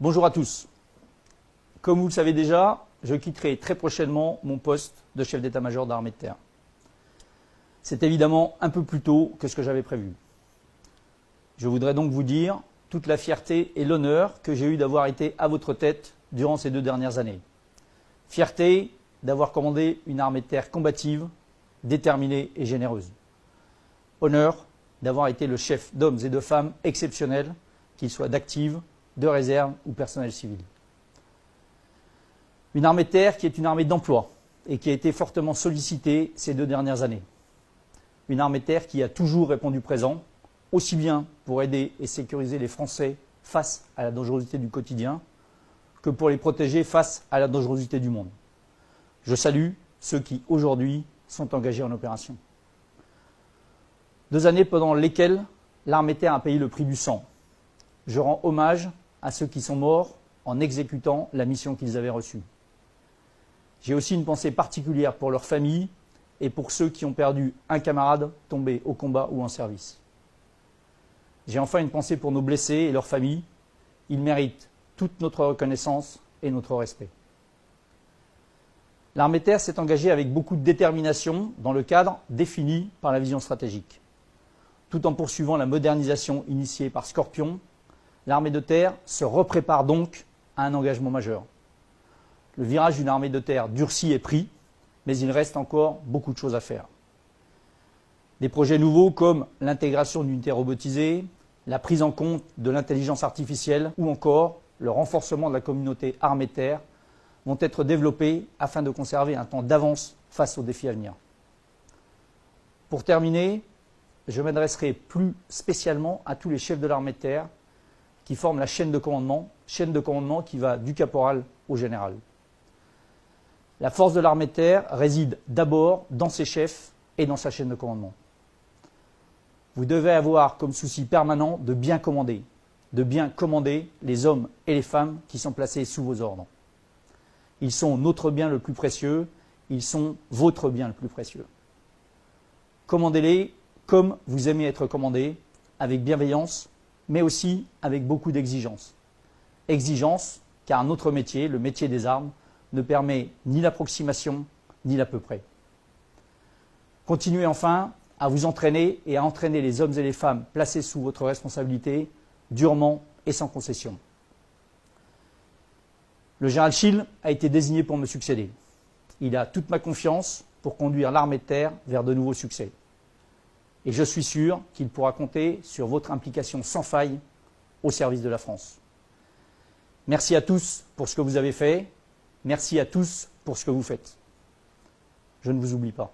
Bonjour à tous. Comme vous le savez déjà, je quitterai très prochainement mon poste de chef d'état-major d'armée de terre. C'est évidemment un peu plus tôt que ce que j'avais prévu. Je voudrais donc vous dire toute la fierté et l'honneur que j'ai eu d'avoir été à votre tête durant ces 2 dernières années. Fierté d'avoir commandé une armée de terre combative, déterminée et généreuse. Honneur d'avoir été le chef d'hommes et de femmes exceptionnels, qu'ils soient d'active, de réserve ou personnel civil. Une armée de terre qui est une armée d'emploi et qui a été fortement sollicitée ces 2 dernières années. Une armée de terre qui a toujours répondu présent, aussi bien pour aider et sécuriser les Français face à la dangerosité du quotidien que pour les protéger face à la dangerosité du monde. Je salue ceux qui, aujourd'hui, sont engagés en opération. 2 années pendant lesquelles l'armée de terre a payé le prix du sang. Je rends hommage à ceux qui sont morts en exécutant la mission qu'ils avaient reçue. J'ai aussi une pensée particulière pour leurs familles et pour ceux qui ont perdu un camarade tombé au combat ou en service. J'ai enfin une pensée pour nos blessés et leurs familles. Ils méritent toute notre reconnaissance et notre respect. L'armée de terre s'est engagée avec beaucoup de détermination dans le cadre défini par la vision stratégique. Tout en poursuivant la modernisation initiée par Scorpion, l'armée de terre se reprépare donc à un engagement majeur. Le virage d'une armée de terre durci est pris, mais il reste encore beaucoup de choses à faire. Des projets nouveaux comme l'intégration d'unités robotisées, la prise en compte de l'intelligence artificielle ou encore le renforcement de la communauté armée de terre vont être développés afin de conserver un temps d'avance face aux défis à venir. Pour terminer, je m'adresserai plus spécialement à tous les chefs de l'armée de terre qui forment la chaîne de commandement qui va du caporal au général. La force de l'armée de terre réside d'abord dans ses chefs et dans sa chaîne de commandement. Vous devez avoir comme souci permanent de bien commander les hommes et les femmes qui sont placés sous vos ordres. Ils sont notre bien le plus précieux, ils sont votre bien le plus précieux. Commandez-les comme vous aimez être commandé, avec bienveillance, mais aussi avec beaucoup d'exigence. Exigence, car notre métier, le métier des armes, ne permet ni l'approximation, ni l'à peu près. Continuez enfin à vous entraîner et à entraîner les hommes et les femmes placés sous votre responsabilité, durement et sans concession. Le général Schill a été désigné pour me succéder. Il a toute ma confiance pour conduire l'armée de terre vers de nouveaux succès. Et je suis sûr qu'il pourra compter sur votre implication sans faille au service de la France. Merci à tous pour ce que vous avez fait. Merci à tous pour ce que vous faites. Je ne vous oublie pas.